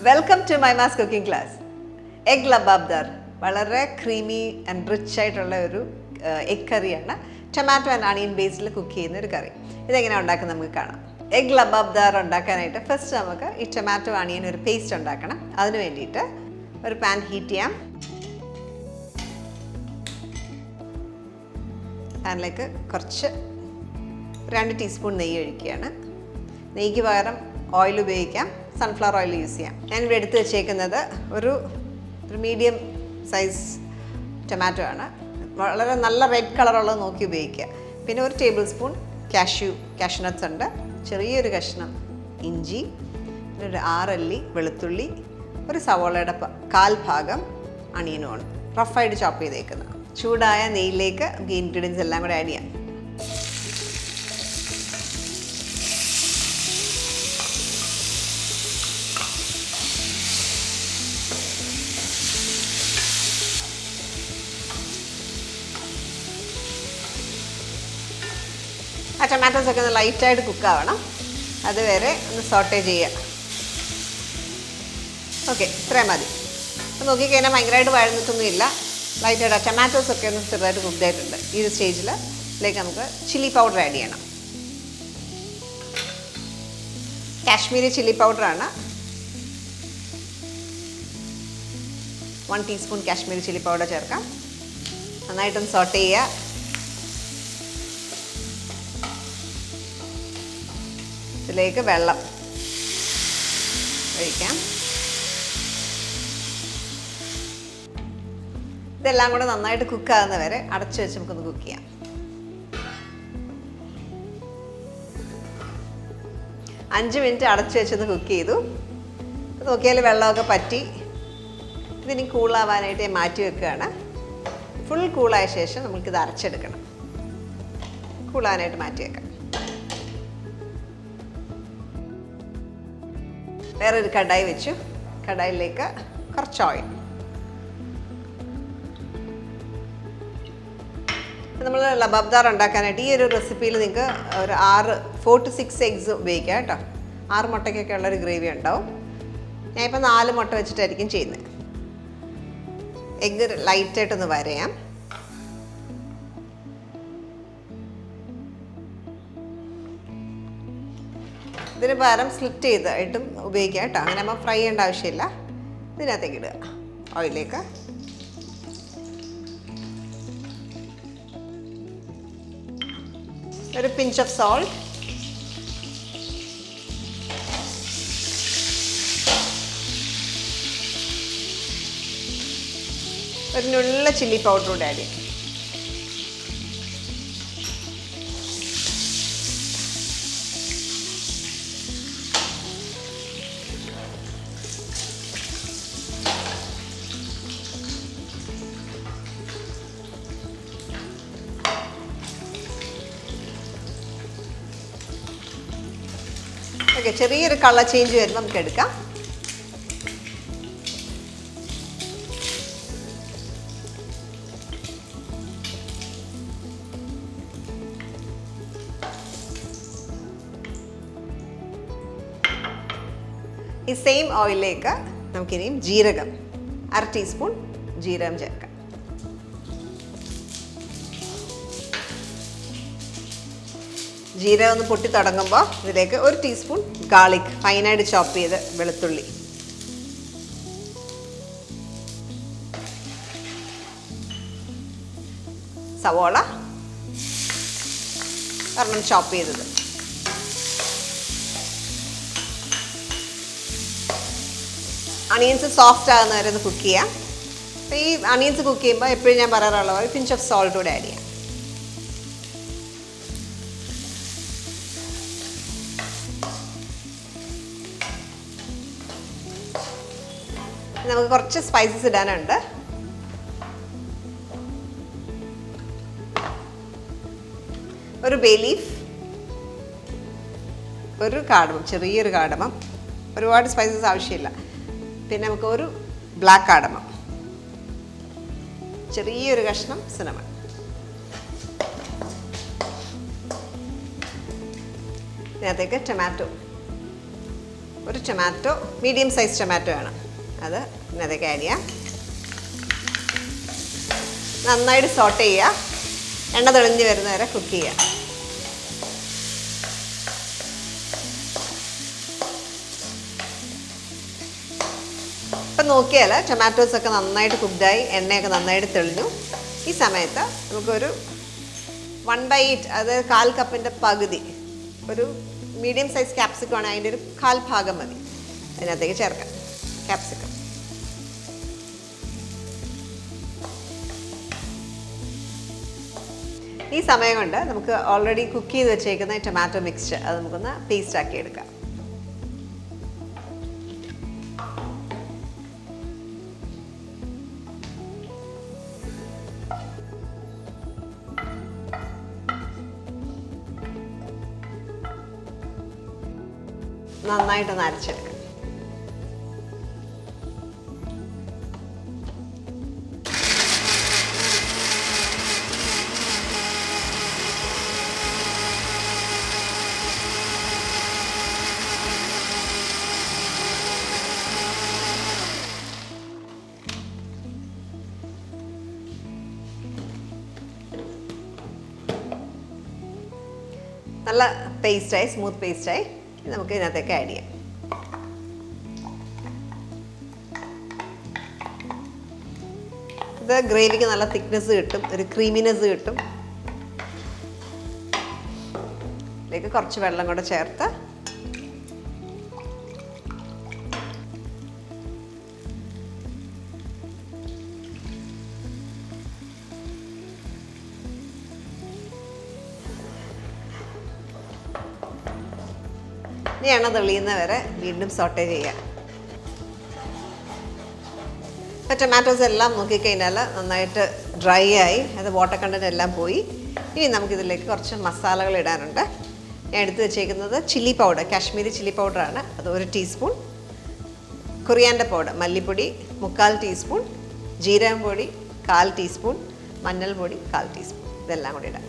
Welcome to Mahimas cooking class. Egg Lababdar. വളരെ creamy and rich ആയിട്ടുള്ള ഒരു egg കറിയാണ്. Tomato and onion Basil cook ചെയ്യുന്ന ഒരു കറി. ഇതെങ്ങനെ ഉണ്ടാക്കുന്നത് നമുക്ക് കാണാം. എഗ് ലബാബ്ദാർ ഉണ്ടാക്കാനായിട്ട് ഫസ്റ്റ് നമുക്ക് ഈ ടൊമാറ്റോ അണിയൻ ഒരു പേസ്റ്റ് ഉണ്ടാക്കണം. അതിന് വേണ്ടിയിട്ട് ഒരു പാൻ ഹീറ്റ് ചെയ്യാം. പാനിലേക്ക് കുറച്ച് 2 ടീസ്പൂൺ നെയ്യ് ഒഴിക്കുകയാണ്. നെയ്യ്ക്ക് പകരം ഓയിൽ ഉപയോഗിക്കാം, സൺഫ്ലവർ ഓയിൽ യൂസ് ചെയ്യാം. ഞാനിവിടെ എടുത്ത് വെച്ചേക്കുന്നത് ഒരു മീഡിയം സൈസ് ടൊമാറ്റോ ആണ്. വളരെ നല്ല റെഡ് കളറുള്ളത് നോക്കി ഉപയോഗിക്കുക. പിന്നെ ഒരു ടേബിൾ സ്പൂൺ കാഷ്യൂ നട്ട്സ് ഉണ്ട്, ചെറിയൊരു കഷ്ണം ഇഞ്ചി, പിന്നെ ഒരു 6 അല്ലി വെളുത്തുള്ളി, ഒരു സവോളയുടെ 1/4 ഭാഗം അണിയനുമാണ് റഫായിട്ട് ചോപ്പ് ചെയ്തേക്കുന്നത്. ചൂടായ നെയ്യിലേക്ക് നമുക്ക് ഇൻഗ്രീഡിയൻസ് എല്ലാം കൂടെ ആഡ് ചെയ്യാം. ആ ടൊമാറ്റോസ് ഒക്കെ ഒന്ന് ലൈറ്റായിട്ട് കുക്കാവണം, അതുവരെ ഒന്ന് സോട്ടേ ചെയ്യുക. ഓക്കെ, ഇത്രയും മതി. അപ്പോൾ നോക്കിക്കഴിഞ്ഞാൽ ഭയങ്കരമായിട്ട് വഴന്നിട്ടൊന്നുമില്ല, ലൈറ്റായിട്ട് ടൊമാറ്റോസ് ഒക്കെ ഒന്ന് ചെറുതായിട്ട് കുക്കായിട്ടുണ്ട്. ഈ ഒരു സ്റ്റേജിൽ ഇതിലേക്ക് നമുക്ക് ചില്ലി പൗഡർ ആഡ് ചെയ്യണം. കാശ്മീരി ചില്ലി പൗഡറാണ്. 1 ടീസ്പൂൺ കാശ്മീരി ചില്ലി പൗഡർ ചേർക്കാം. നന്നായിട്ടൊന്ന് സോട്ടേ ചെയ്യുക. ഇതിലേക്ക് വെള്ളം ഒഴിക്കാം. ഇതെല്ലാം കൂടെ നന്നായിട്ട് കുക്കാകുന്ന വരെ അടച്ചു വെച്ച് നമുക്കൊന്ന് കുക്ക് ചെയ്യാം. അഞ്ച് മിനിറ്റ് അടച്ചു വെച്ചൊന്ന് കുക്ക് ചെയ്തു. നോക്കിയാൽ വെള്ളമൊക്കെ പറ്റി. ഇതിനി കൂളാവാനായിട്ട് മാറ്റി വെക്കുകയാണ്. ഫുൾ കൂളായ ശേഷം നമുക്കിത് അരച്ചെടുക്കണം. കൂളാനായിട്ട് മാറ്റി വെക്കാം. വേറൊരു കടായി വെച്ചു. കടായിലേക്ക് കുറച്ച് ഓയിൽ. നമ്മൾ ലബാബ്ദാർ ഉണ്ടാക്കാനായിട്ട് ഈ ഒരു റെസിപ്പിയിൽ നിങ്ങൾക്ക് ഒരു 4 to 6 എഗ്സ് ഉപയോഗിക്കാം കേട്ടോ. 6 മുട്ടയ്ക്കൊക്കെ ഉള്ളൊരു ഗ്രേവി ഉണ്ടാവും. ഞാനിപ്പോൾ 4 മുട്ട വെച്ചിട്ടായിരിക്കും ചെയ്യുന്നത്. എഗ്ഗ് ലൈറ്റായിട്ടൊന്ന് വരയാം. ഇതിന് പകരം സ്ലിറ്റ് ചെയ്തായിട്ടും ഉപയോഗിക്കാം കേട്ടോ. അങ്ങനെ നമ്മൾ ഫ്രൈ ചെയ്യേണ്ട ആവശ്യമില്ല. ഇതിനകത്തേക്ക് ഇടുക ഓയിലേക്ക്. ഒരു പിഞ്ച് ഓഫ് സോൾട്ട്, ഒരു നുള്ള ചില്ലി പൗഡർ കൂടെ ആഡ് ചെയ്യാം. ഓക്കെ, ചെറിയൊരു കളർ ചേഞ്ച് വരുമ്പോൾ നമുക്ക് എടുക്കാം. ഈ സെയിം ഓയിലിലേക്ക് നമുക്കിനിയും ജീരകം 1/2 ടീസ്പൂൺ ജീരകം ചേർക്കാം. ജീരകം ഒന്ന് പൊട്ടി തുടങ്ങുമ്പോൾ ഇതിലേക്ക് 1 ടീസ്പൂൺ ഗാർലിക് ഫൈനായിട്ട് ചോപ്പ് ചെയ്ത് വെളുത്തുള്ളി, സവോള ഒരെണ്ണം ചോപ്പ് ചെയ്തത്, അണിയൻസ് സോഫ്റ്റ് ആകുന്ന വരെ ഒന്ന് കുക്ക് ചെയ്യാം. അപ്പോൾ ഈ അണിയൻസ് കുക്ക് ചെയ്യുമ്പോൾ എപ്പോഴും ഞാൻ പറയാറുള്ള ഒരു പിഞ്ച് ഓഫ് സോൾട്ട് കൂടെ ആഡ് ചെയ്യാം. നമുക്ക് കുറച്ച് സ്പൈസസ് ഇടാനുണ്ട്. ഒരു ബേ ലീഫ്, ഒരു കാർഡമം, ചെറിയൊരു കാർഡമം, ഒരുപാട് സ്പൈസസ് ആവശ്യമില്ല. പിന്നെ നമുക്ക് ഒരു ബ്ലാക്ക് കാർഡമം, ചെറിയൊരു കഷ്ണം സിനമൺ. ഇതിനകത്തേക്ക് ടൊമാറ്റോ, ഒരു ടൊമാറ്റോ, മീഡിയം സൈസ് ടൊമാറ്റോ ആണ്, അത് ഇതിനകത്തേക്ക് ആഡ് ചെയ്യാം. നന്നായിട്ട് സോട്ട് ചെയ്യുക, എണ്ണ തെളിഞ്ഞ് വരുന്ന വരെ കുക്ക് ചെയ്യുക. ഇപ്പം നോക്കിയാൽ ടൊമാറ്റോസൊക്കെ നന്നായിട്ട് കുക്ക്ഡായി, എണ്ണയൊക്കെ നന്നായിട്ട് തെളിഞ്ഞു. ഈ സമയത്ത് നമുക്കൊരു 1/8, അതായത് 1/4 കപ്പിൻ്റെ പകുതി, ഒരു മീഡിയം സൈസ് ക്യാപ്സിക്കം ആണ്, അതിൻ്റെ ഒരു 1/4 ഭാഗം മതി അതിനകത്തേക്ക് ചേർക്കാം. ക്യാപ്സിക്കം ഈ സമയം കൊണ്ട് നമുക്ക് ഓൾറെഡി കുക്ക് ചെയ്ത് വെച്ചേക്കുന്ന ടൊമാറ്റോ മിക്സ്ചർ അത് നമുക്കൊന്ന് പേസ്റ്റ് ആക്കി എടുക്കാം. നന്നായിട്ടൊന്ന് അരച്ചെടുക്കാം. നല്ല പേസ്റ്റായി, സ്മൂത്ത് പേസ്റ്റായി. നമുക്ക് ഇതിനകത്തേക്ക് ആഡ് ചെയ്യാം. ഇത് ഗ്രേവിക്ക് നല്ല തിക്നെസ് കിട്ടും, ഒരു ക്രീമിനെസ് കിട്ടും. ഇതിലേക്ക് കുറച്ച് വെള്ളം കൂടെ ചേർത്ത് ഇനി എണ്ണ തെളിയുന്നവരെ വീണ്ടും സോട്ടേ ചെയ്യാം. ഇപ്പോൾ ടൊമാറ്റോസ് എല്ലാം നോക്കിക്കഴിഞ്ഞാൽ നന്നായിട്ട് ഡ്രൈ ആയി, അത് വാട്ടർ കണ്ടൻറ്റ് എല്ലാം പോയി. ഇനി നമുക്കിതിലേക്ക് കുറച്ച് മസാലകൾ ഇടാനുണ്ട്. ഞാൻ എടുത്ത് വെച്ചേക്കുന്നത് ചില്ലി പൗഡർ, കാശ്മീരി ചില്ലി പൗഡറാണ്, അത് 1 ടീസ്പൂൺ. കൊറിയാൻഡർ പൗഡർ, മല്ലിപ്പൊടി 3/4 ടീസ്പൂൺ. ജീരകം പൊടി 1/4 ടീസ്പൂൺ. മഞ്ഞൾപ്പൊടി 1/4 ടീസ്പൂൺ. ഇതെല്ലാം കൂടി ഇടാം.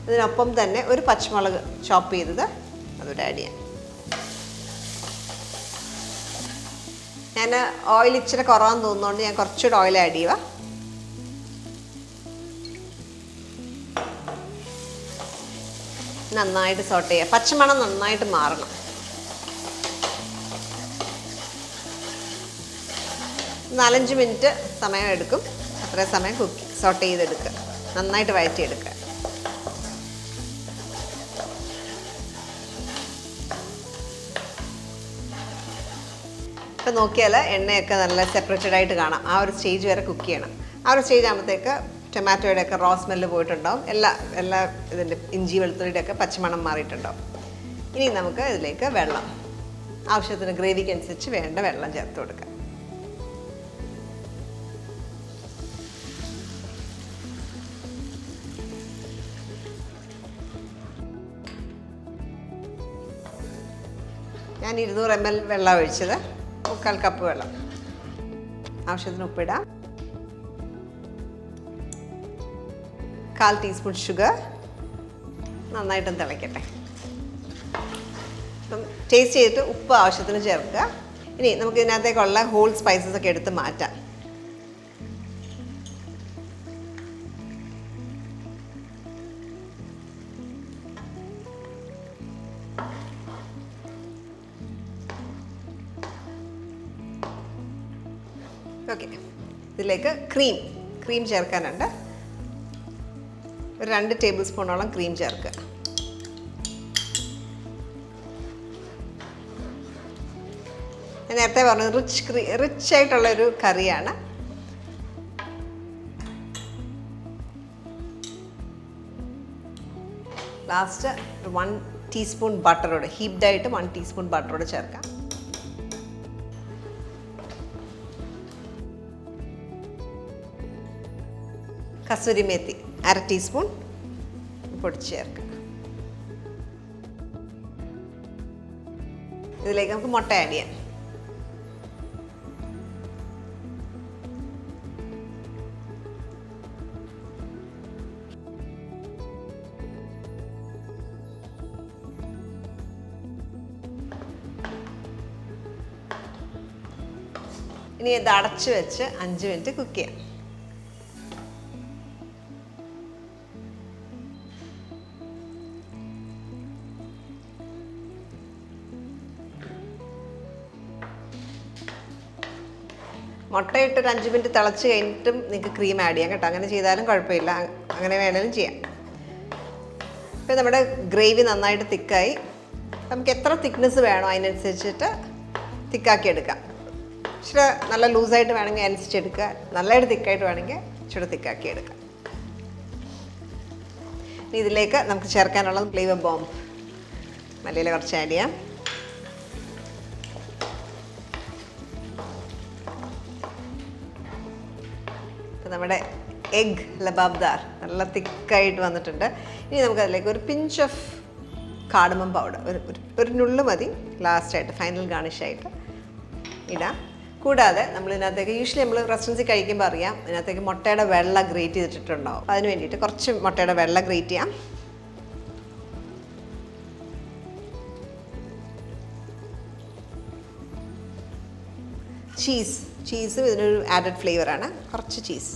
ഇതിനൊപ്പം തന്നെ ഒരു പച്ചമുളക് ചോപ്പ് ചെയ്തത് അതോടെ ആഡ് ചെയ്യാം. ഞാൻ ഓയിൽ ഇച്ചിരി കുറവാന്ന് തോന്നുന്നതുകൊണ്ട് ഞാൻ കുറച്ചുകൂടെ ഓയിൽ ആഡ് ചെയ്യുക. നന്നായിട്ട് സോട്ട് ചെയ്യുക, പച്ചമണം നന്നായിട്ട് മാറണം. നാലഞ്ച് മിനിറ്റ് സമയം എടുക്കും, അത്രയും സമയം സോട്ട് ചെയ്തെടുക്കുക, നന്നായിട്ട് വഴറ്റിയെടുക്കുക. ഇപ്പം നോക്കിയാൽ എണ്ണയൊക്കെ നല്ല സെപ്പറേറ്റഡ് ആയിട്ട് കാണാം. ആ ഒരു സ്റ്റേജ് വരെ കുക്ക് ചെയ്യണം. ആ ഒരു സ്റ്റേജ് ആകുമ്പോഴത്തേക്ക് ടൊമാറ്റോയുടെ ഒക്കെ റോ സ്മെല്ല് പോയിട്ടുണ്ടാവും, എല്ലാ ഇതിൻ്റെ ഇഞ്ചി വെളുത്തുള്ളിയുടെ ഒക്കെ പച്ചമണം മാറിയിട്ടുണ്ടാവും. ഇനി നമുക്ക് ഇതിലേക്ക് വെള്ളം, ആവശ്യത്തിന് ഗ്രേവിക്ക് അനുസരിച്ച് വേണ്ട വെള്ളം ചേർത്ത് കൊടുക്കാം. ഞാൻ 200 ml വെള്ളം ഒഴിച്ചത്, 3/4 കപ്പ് വെള്ളം. ആവശ്യത്തിന് ഉപ്പിടാം. 1/4 ടീസ്പൂൺ ഷുഗർ. നന്നായിട്ടും തിളയ്ക്കട്ടെ. അപ്പം ടേസ്റ്റ് ചെയ്തിട്ട് ഉപ്പ് ആവശ്യത്തിന് ചേർക്കുക. ഇനി നമുക്ക് ഇതിനകത്തേക്കുള്ള ഹോൾ സ്പൈസസ് ഒക്കെ എടുത്ത് മാറ്റാം. ഓക്കെ, ഇതിലേക്ക് ക്രീം ചേർക്കാനുണ്ട്. ഒരു 2 ടേബിൾ സ്പൂണോളം ക്രീം ചേർക്കുക. ഞാൻ നേരത്തെ പറഞ്ഞത് റിച്ച് ആയിട്ടുള്ളൊരു കറിയാണ്. ലാസ്റ്റ് 1 ടീസ്പൂൺ ബട്ടറോട്, ഹീപ്ഡായിട്ട് 1 ടീസ്പൂൺ ബട്ടറോട് ചേർക്കാം. കസൂരി മേത്തി 1/2 ടീസ്പൂൺ പൊടിച്ച് ചേർക്കുക. ഇതിലേക്ക് നമുക്ക് മുട്ട ആഡ് ചെയ്യാം. ഇനി ഇത് അടച്ചു വെച്ച് 5 മിനിറ്റ് കുക്ക് ചെയ്യാം. മുട്ടയിട്ട് ഒരു 5 മിനിറ്റ് തിളച്ച് കഴിഞ്ഞിട്ടും നിങ്ങൾക്ക് ക്രീം ആഡ് ചെയ്യാം കേട്ടോ. അങ്ങനെ ചെയ്താലും കുഴപ്പമില്ല, അങ്ങനെ വേണമെങ്കിലും ചെയ്യാം. ഇപ്പം നമ്മുടെ ഗ്രേവി നന്നായിട്ട് തിക്കായി. നമുക്ക് എത്ര തിക്നെസ് വേണോ അതിനനുസരിച്ചിട്ട് തിക്കാക്കി എടുക്കാം. ഇച്ചിരി നല്ല ലൂസായിട്ട് വേണമെങ്കിൽ അനുസരിച്ച് എടുക്കുക, നല്ലതായിട്ട് തിക്കായിട്ട് വേണമെങ്കിൽ ഇച്ചിരി തിക്കാക്കി എടുക്കാം. ഇനി ഇതിലേക്ക് നമുക്ക് ചേർക്കാനുള്ളത് ഫ്ലേവർ ബോംബ് മല്ലിയില കുറച്ച് ആഡ് ചെയ്യാം. നമ്മുടെ എഗ് ലബാബ്ദാർ നല്ല തിക്കായിട്ട് വന്നിട്ടുണ്ട്. ഇനി നമുക്കതിലേക്ക് ഒരു പിഞ്ച് ഓഫ് കാർഡമം പൗഡർ, ഒരു നുള്ളു മതി ലാസ്റ്റായിട്ട് ഫൈനൽ ഗാർണിഷായിട്ട് ഇടാം. കൂടാതെ നമ്മളിതിനകത്തേക്ക് യൂഷ്വലി നമ്മൾ റെസ്റ്റോറൻസിൽ കഴിക്കുമ്പോൾ അറിയാം, ഇതിനകത്തേക്ക് മുട്ടയുടെ വെള്ള ഗ്രേറ്റ് ചെയ്തിട്ടുണ്ടാവും. അതിന് വേണ്ടിയിട്ട് കുറച്ച് മുട്ടയുടെ വെള്ള ഗ്രേറ്റ് ചെയ്യാം. ചീസും ഇതിനൊരു ആഡഡ് ഫ്ലേവറാണ്. കുറച്ച് ചീസ്.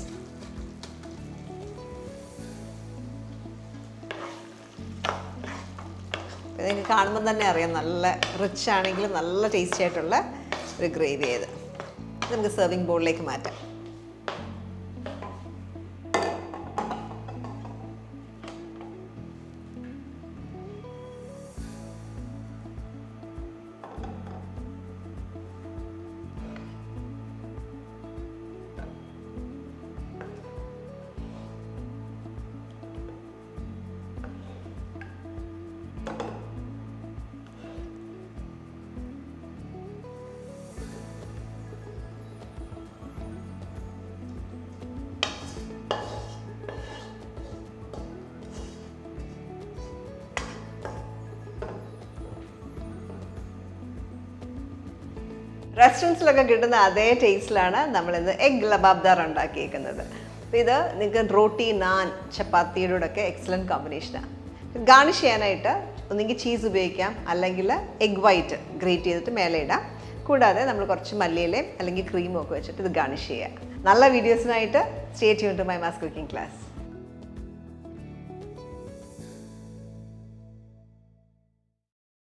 നിങ്ങൾക്ക് കാണുമ്പോൾ തന്നെ അറിയാം നല്ല റിച്ച് ആണെങ്കിലും നല്ല ടേസ്റ്റി ആയിട്ടുള്ള ഒരു ഗ്രേവി ആയത്. നമുക്ക് സെർവിങ് ബോളിലേക്ക് മാറ്റാം. റെസ്റ്റോറൻറ്റ്സിലൊക്കെ കിട്ടുന്ന അതേ ടേസ്റ്റിലാണ് നമ്മളിത് എഗ് ലബാബ്ദാർ ഉണ്ടാക്കിയേക്കുന്നത്. അപ്പോൾ ഇത് നിങ്ങൾക്ക് റോട്ടി, നാൻ, ചപ്പാത്തിയുടെ കൂടെയൊക്കെ എക്സലൻറ്റ് കോമ്പിനേഷനാണ്. ഗാർണിഷ് ചെയ്യാനായിട്ട് ഒന്നെങ്കിൽ ചീസ് ഉപയോഗിക്കാം, അല്ലെങ്കിൽ എഗ് വൈറ്റ് ഗ്രേറ്റ് ചെയ്തിട്ട് മേലെ ഇടാം. കൂടാതെ നമ്മൾ കുറച്ച് മല്ലിയിലയും അല്ലെങ്കിൽ ക്രീമും ഒക്കെ വെച്ചിട്ട് ഇത് ഗാർണിഷ് ചെയ്യുക. നല്ല വീഡിയോസിനായിട്ട് stay tune to Maimas cooking class.